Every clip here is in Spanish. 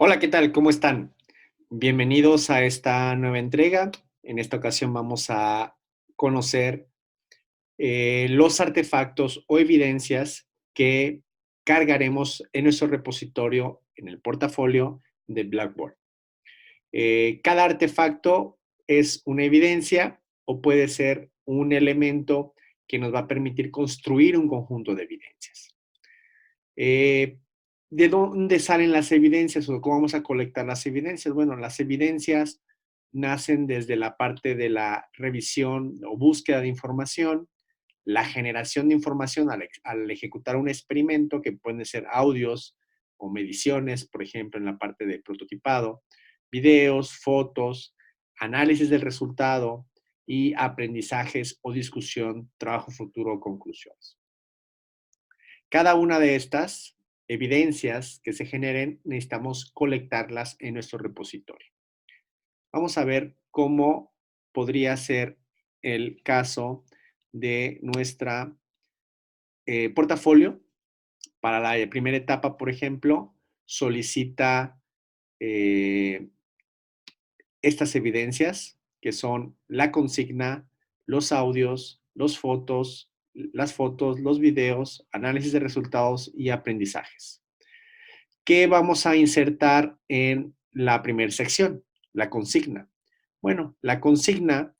Hola, ¿qué tal? ¿Cómo están? Bienvenidos a esta nueva entrega. En esta ocasión vamos a conocer los artefactos o evidencias que cargaremos en nuestro repositorio, en el portafolio de Blackboard. Cada artefacto es una evidencia o puede ser un elemento que nos va a permitir construir un conjunto de evidencias. Eh, ¿De dónde salen las evidencias o cómo vamos a colectar las evidencias? Bueno, las evidencias nacen desde la parte de la revisión o búsqueda de información, la generación de información al ejecutar un experimento, que pueden ser audios o mediciones, por ejemplo, en la parte de prototipado, videos, fotos, análisis del resultado y aprendizajes o discusión, trabajo futuro o conclusiones. Cada una de estas evidencias que se generen, necesitamos colectarlas en nuestro repositorio. Vamos a ver cómo podría ser el caso de nuestra portafolio. Para la primera etapa, por ejemplo, solicita eh, estas evidencias, que son la consigna, los audios, las fotos, los videos, análisis de resultados y aprendizajes. ¿Qué vamos a insertar en la primera sección? La consigna. Bueno, la consigna,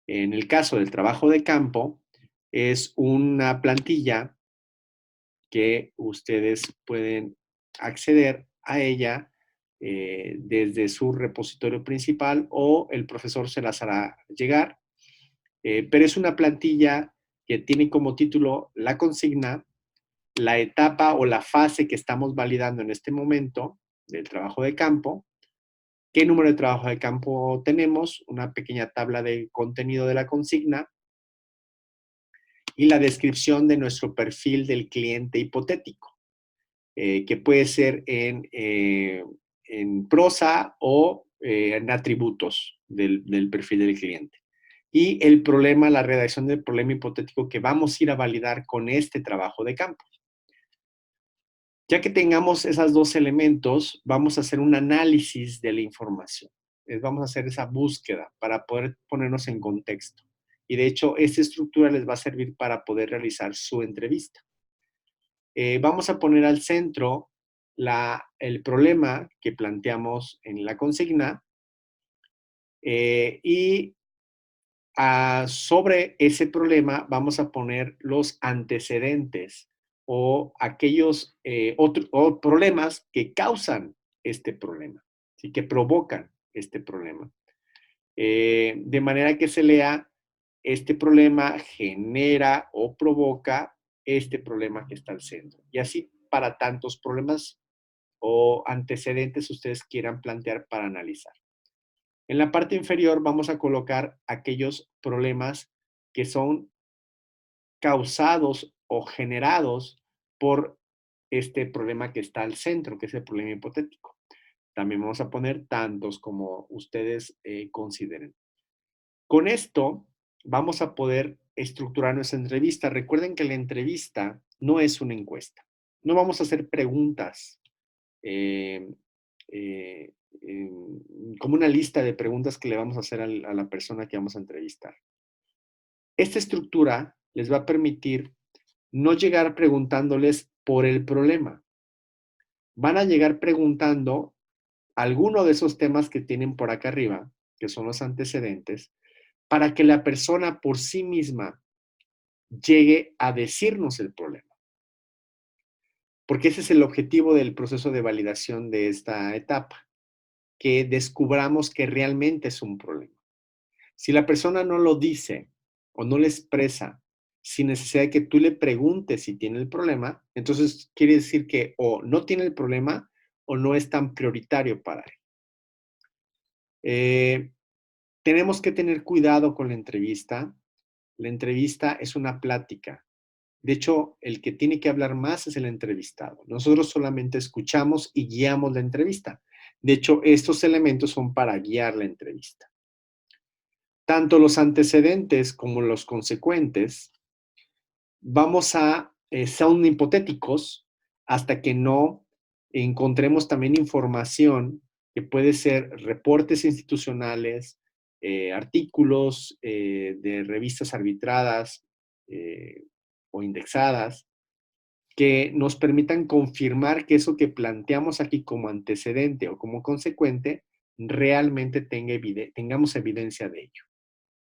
en el caso del trabajo de campo, es una plantilla que ustedes pueden acceder a ella desde su repositorio principal o el profesor se las hará llegar. Pero es una plantilla que tiene como título la consigna, la etapa o la fase que estamos validando en este momento del trabajo de campo, qué número de trabajo de campo tenemos, una pequeña tabla de contenido de la consigna y la descripción de nuestro perfil del cliente hipotético, que puede ser en prosa o en atributos del perfil del cliente. Y el problema, la redacción del problema hipotético que vamos a ir a validar con este trabajo de campo. Ya que tengamos esos dos elementos, vamos a hacer un análisis de la información. Vamos a hacer esa búsqueda para poder ponernos en contexto. Y de hecho, esta estructura les va a servir para poder realizar su entrevista. Vamos a poner al centro el problema que planteamos en la consigna y sobre ese problema vamos a poner los antecedentes o aquellos o problemas que causan este problema, ¿sí? Que provocan este problema. De manera que se lea, este problema genera o provoca este problema que está al centro. Y así para tantos problemas o antecedentes ustedes quieran plantear para analizar. En la parte inferior vamos a colocar aquellos problemas que son causados o generados por este problema que está al centro, que es el problema hipotético. También vamos a poner tantos como ustedes consideren. Con esto vamos a poder estructurar nuestra entrevista. Recuerden que la entrevista no es una encuesta. No vamos a hacer preguntas eh, eh, como una lista de preguntas que le vamos a hacer a la persona que vamos a entrevistar. Esta estructura les va a permitir no llegar preguntándoles por el problema. Van a llegar preguntando alguno de esos temas que tienen por acá arriba, que son los antecedentes, para que la persona por sí misma llegue a decirnos el problema. Porque ese es el objetivo del proceso de validación de esta etapa, que descubramos que realmente es un problema. Si la persona no lo dice o no le expresa sin necesidad de que tú le preguntes si tiene el problema, entonces quiere decir que o no tiene el problema o no es tan prioritario para él. Tenemos que tener cuidado con la entrevista. La entrevista es una plática. De hecho, el que tiene que hablar más es el entrevistado. Nosotros solamente escuchamos y guiamos la entrevista. De hecho, estos elementos son para guiar la entrevista. Tanto los antecedentes como los consecuentes son hipotéticos hasta que no encontremos también información que puede ser reportes institucionales, artículos de revistas arbitradas o indexadas, que nos permitan confirmar que eso que planteamos aquí como antecedente o como consecuente realmente tengamos evidencia de ello.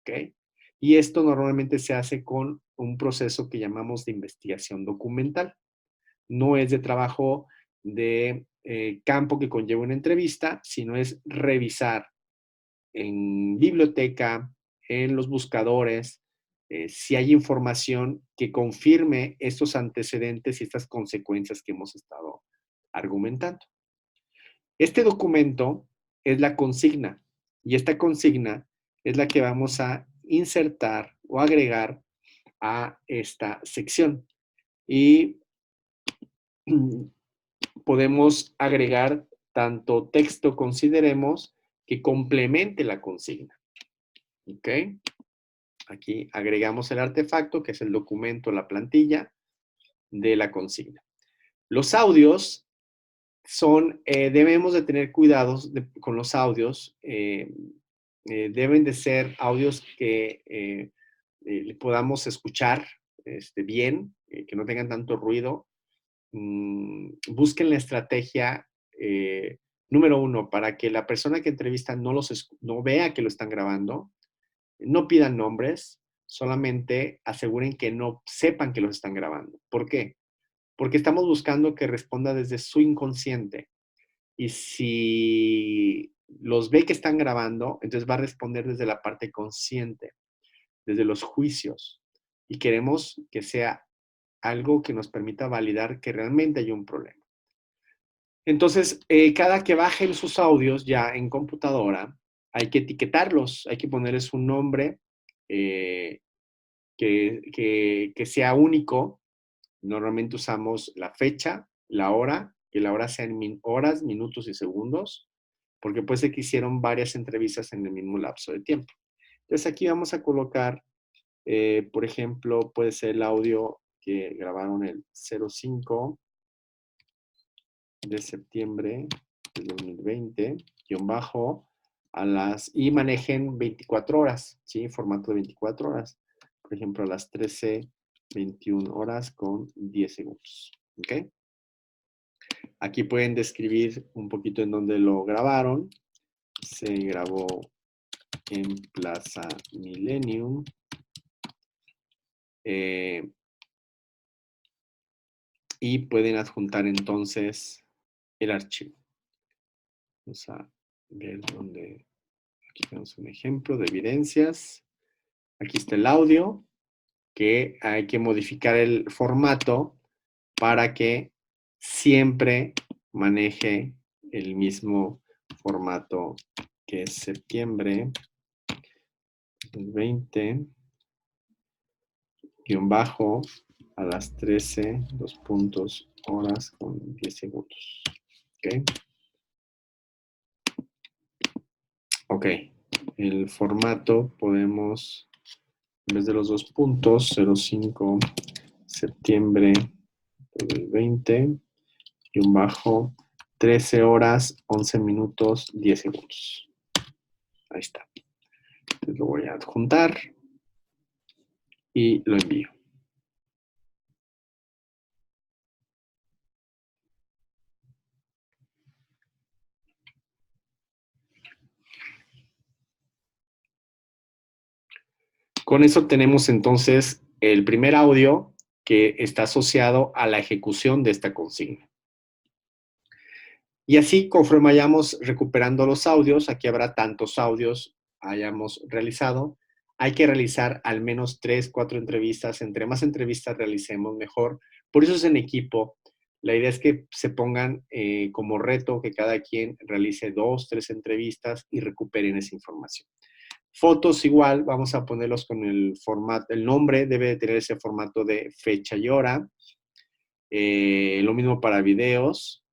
¿Ok? Y esto normalmente se hace con un proceso que llamamos de investigación documental. No es de trabajo de campo que conlleva una entrevista, sino es revisar en biblioteca, en los buscadores, si hay información que confirme estos antecedentes y estas consecuencias que hemos estado argumentando. Este documento es la consigna y esta consigna es la que vamos a insertar o agregar a esta sección. Y podemos agregar tanto texto consideremos que complemente la consigna. ¿Ok? Aquí agregamos el artefacto, que es el documento, la plantilla de la consigna. Los audios son, debemos de tener cuidados con los audios. Deben de ser audios que podamos escuchar bien, que no tengan tanto ruido. Busquen la estrategia número uno para que la persona que entrevista no vea que lo están grabando. No pidan nombres, solamente aseguren que no sepan que los están grabando. ¿Por qué? Porque estamos buscando que responda desde su inconsciente. Y si los ve que están grabando, entonces va a responder desde la parte consciente, desde los juicios. Y queremos que sea algo que nos permita validar que realmente hay un problema. Entonces, cada que bajen sus audios ya en computadora, hay que etiquetarlos, hay que ponerles un nombre eh, que sea único. Normalmente usamos la fecha, la hora, que la hora sea en horas, minutos y segundos, porque puede ser que hicieron varias entrevistas en el mismo lapso de tiempo. Entonces aquí vamos a colocar, por ejemplo, puede ser el audio que grabaron el 05 de septiembre del 2020, guión bajo, y manejen 24 horas, ¿sí? Formato de 24 horas. Por ejemplo, a las 13:21 horas con 10 segundos, ¿ok? Aquí pueden describir un poquito en dónde lo grabaron. Se grabó en Plaza Millennium. Y pueden adjuntar entonces el archivo. Vamos a ver dónde. Aquí tenemos un ejemplo de evidencias. Aquí está el audio, que hay que modificar el formato para que siempre maneje el mismo formato que es septiembre 20, guión bajo, a las 13, 2 puntos, horas con 10 segundos. ¿Ok? Ok. El formato podemos, en vez de los 2 puntos, 05, septiembre del 20, guión bajo, 13 horas, 11 minutos, 10 segundos. Ahí está. Entonces lo voy a adjuntar y lo envío. Con eso tenemos entonces el primer audio que está asociado a la ejecución de esta consigna. Y así, conforme vayamos recuperando los audios, aquí habrá tantos audios hayamos realizado, hay que realizar al menos 3, 4 entrevistas. Entre más entrevistas realicemos, mejor. Por eso es en equipo. La idea es que se pongan como reto que cada quien realice 2, 3 entrevistas y recuperen esa información. Fotos igual, vamos a ponerlos con el formato, el nombre debe de tener ese formato de fecha y hora. Lo mismo para videos.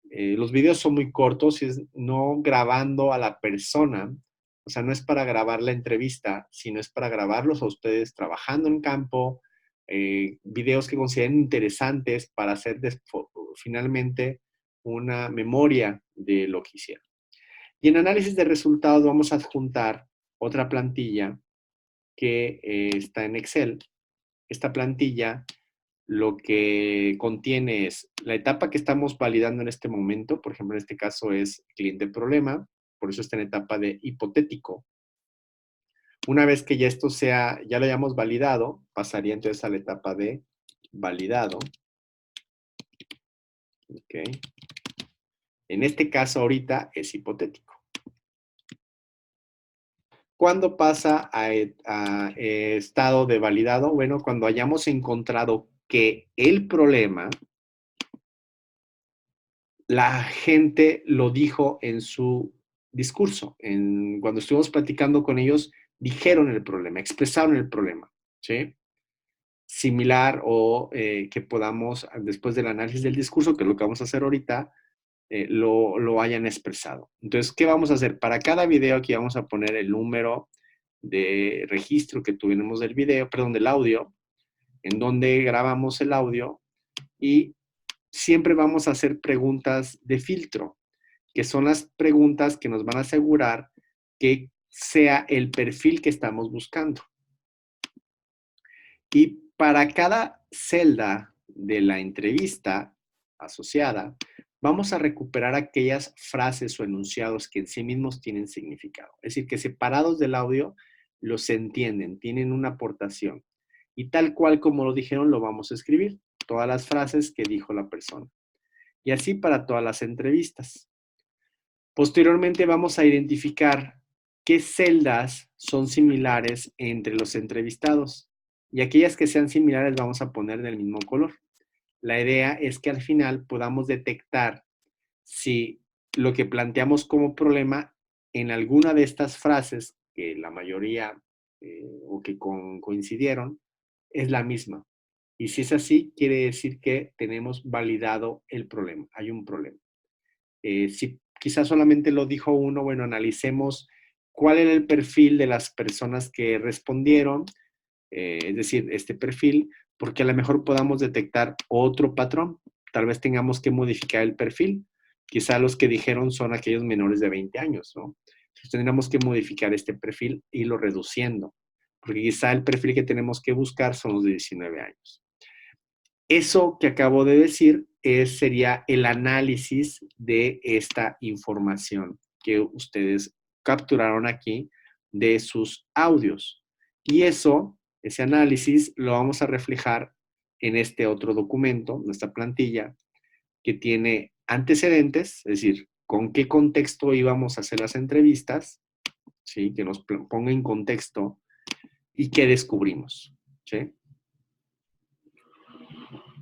Los videos son muy cortos y es no grabando a la persona, o sea, no es para grabar la entrevista, sino es para grabarlos a ustedes trabajando en campo, videos que consideren interesantes para hacer finalmente una memoria de lo que hicieron. Y en análisis de resultados vamos a adjuntar otra plantilla que está en Excel. Esta plantilla lo que contiene es la etapa que estamos validando en este momento. Por ejemplo, en este caso es cliente problema, por eso está en etapa de hipotético. Una vez que ya esto ya lo hayamos validado, pasaría entonces a la etapa de validado. ¿Okay? En este caso ahorita es hipotético. ¿Cuándo pasa a estado de validado? Bueno, cuando hayamos encontrado que el problema, la gente lo dijo en su discurso. Cuando estuvimos platicando con ellos, dijeron el problema, expresaron el problema, ¿sí? Similar o que podamos, después del análisis del discurso, que es lo que vamos a hacer ahorita, lo hayan expresado. Entonces, ¿qué vamos a hacer? Para cada video aquí vamos a poner el número de registro que tuvimos del video, perdón, del audio, en donde grabamos el audio, y siempre vamos a hacer preguntas de filtro, que son las preguntas que nos van a asegurar que sea el perfil que estamos buscando. Y para cada celda de la entrevista asociada, vamos a recuperar aquellas frases o enunciados que en sí mismos tienen significado. Es decir, que separados del audio los entienden, tienen una aportación. Y tal cual como lo dijeron, lo vamos a escribir. Todas las frases que dijo la persona. Y así para todas las entrevistas. Posteriormente vamos a identificar qué celdas son similares entre los entrevistados. Y aquellas que sean similares vamos a poner del mismo color. La idea es que al final podamos detectar si lo que planteamos como problema en alguna de estas frases, que la mayoría o que coincidieron, es la misma. Y si es así, quiere decir que tenemos validado el problema. Hay un problema. Si quizás solamente lo dijo uno, bueno, analicemos cuál era el perfil de las personas que respondieron, es decir, este perfil, porque a lo mejor podamos detectar otro patrón. Tal vez tengamos que modificar el perfil. Quizá los que dijeron son aquellos menores de 20 años, ¿no? Entonces tendríamos que modificar este perfil y irlo reduciendo, porque quizá el perfil que tenemos que buscar son los de 19 años. Eso que acabo de decir sería el análisis de esta información que ustedes capturaron aquí de sus audios. Y ese análisis lo vamos a reflejar en este otro documento, nuestra plantilla, que tiene antecedentes, es decir, con qué contexto íbamos a hacer las entrevistas, ¿sí? Que nos ponga en contexto y qué descubrimos, ¿sí?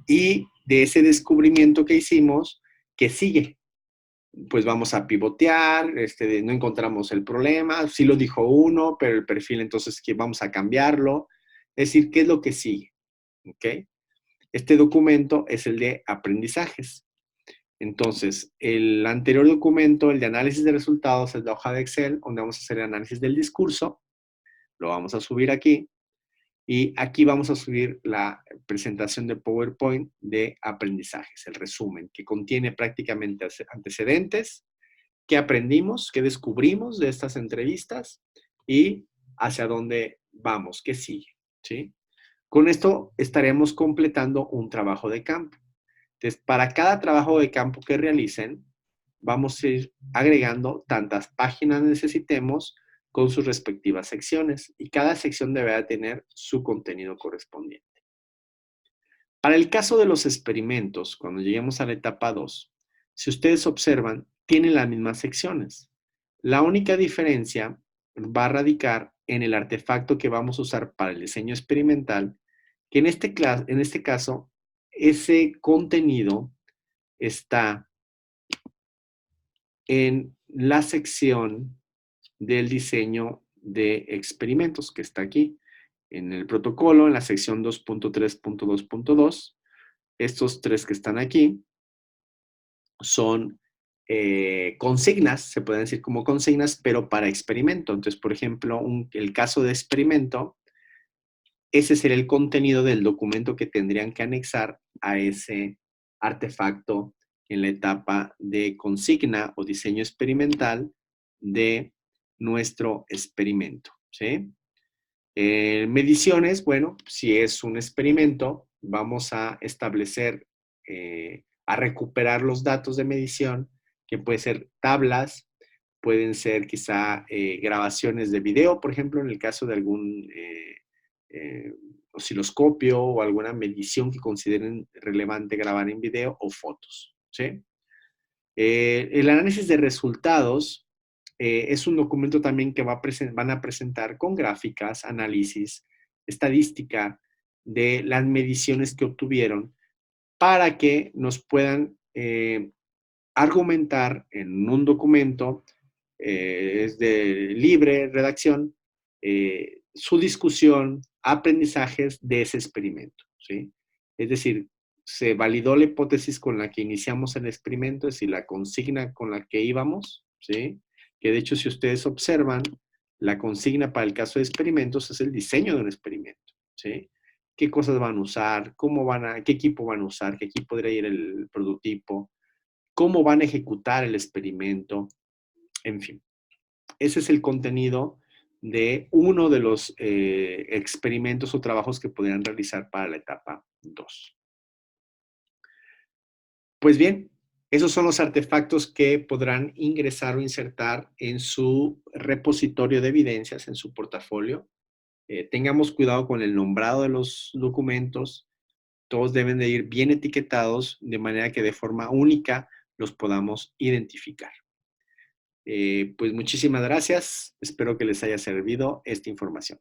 Y de ese descubrimiento que hicimos, ¿qué sigue? Pues vamos a pivotear, no encontramos el problema, sí lo dijo uno, pero el perfil entonces que vamos a cambiarlo. Es decir, ¿qué es lo que sigue? ¿Okay? Este documento es el de aprendizajes. Entonces, el anterior documento, el de análisis de resultados, es la hoja de Excel, donde vamos a hacer el análisis del discurso. Lo vamos a subir aquí. Y aquí vamos a subir la presentación de PowerPoint de aprendizajes, el resumen, que contiene prácticamente antecedentes, qué aprendimos, qué descubrimos de estas entrevistas y hacia dónde vamos, qué sigue, ¿sí? Con esto estaremos completando un trabajo de campo. Entonces, para cada trabajo de campo que realicen, vamos a ir agregando tantas páginas necesitemos con sus respectivas secciones, y cada sección deberá tener su contenido correspondiente. Para el caso de los experimentos, cuando lleguemos a la etapa 2, si ustedes observan, tienen las mismas secciones. La única diferencia va a radicar en el artefacto que vamos a usar para el diseño experimental, que en este caso, ese contenido está en la sección del diseño de experimentos, que está aquí en el protocolo, en la sección 2.3.2.2. Estos tres que están aquí son consignas, se pueden decir como consignas, pero para experimento. Entonces, por ejemplo, el caso de experimento ese sería el contenido del documento que tendrían que anexar a ese artefacto en la etapa de consigna o diseño experimental de nuestro experimento, ¿sí? Mediciones, bueno, si es un experimento, vamos a establecer, a recuperar los datos de medición, que pueden ser tablas, pueden ser quizá grabaciones de video, por ejemplo, en el caso de algún eh, osciloscopio o alguna medición que consideren relevante grabar en video o fotos, ¿sí? El análisis de resultados es un documento también que van a presentar con gráficas, análisis, estadística de las mediciones que obtuvieron para que nos puedan argumentar en un documento, es de libre redacción, su discusión, aprendizajes de ese experimento, ¿sí? Es decir, se validó la hipótesis con la que iniciamos el experimento, es decir, la consigna con la que íbamos, ¿sí? Que de hecho, si ustedes observan, la consigna para el caso de experimentos es el diseño de un experimento, ¿sí? ¿Qué cosas van a usar? ¿Qué equipo van a usar? ¿Qué equipo podría ir el prototipo? ¿Cómo van a ejecutar el experimento? En fin, ese es el contenido de uno de los experimentos o trabajos que podrían realizar para la etapa 2. Pues bien, esos son los artefactos que podrán ingresar o insertar en su repositorio de evidencias, en su portafolio. Tengamos cuidado con el nombrado de los documentos. Todos deben de ir bien etiquetados de manera que de forma única los podamos identificar. Pues muchísimas gracias. Espero que les haya servido esta información.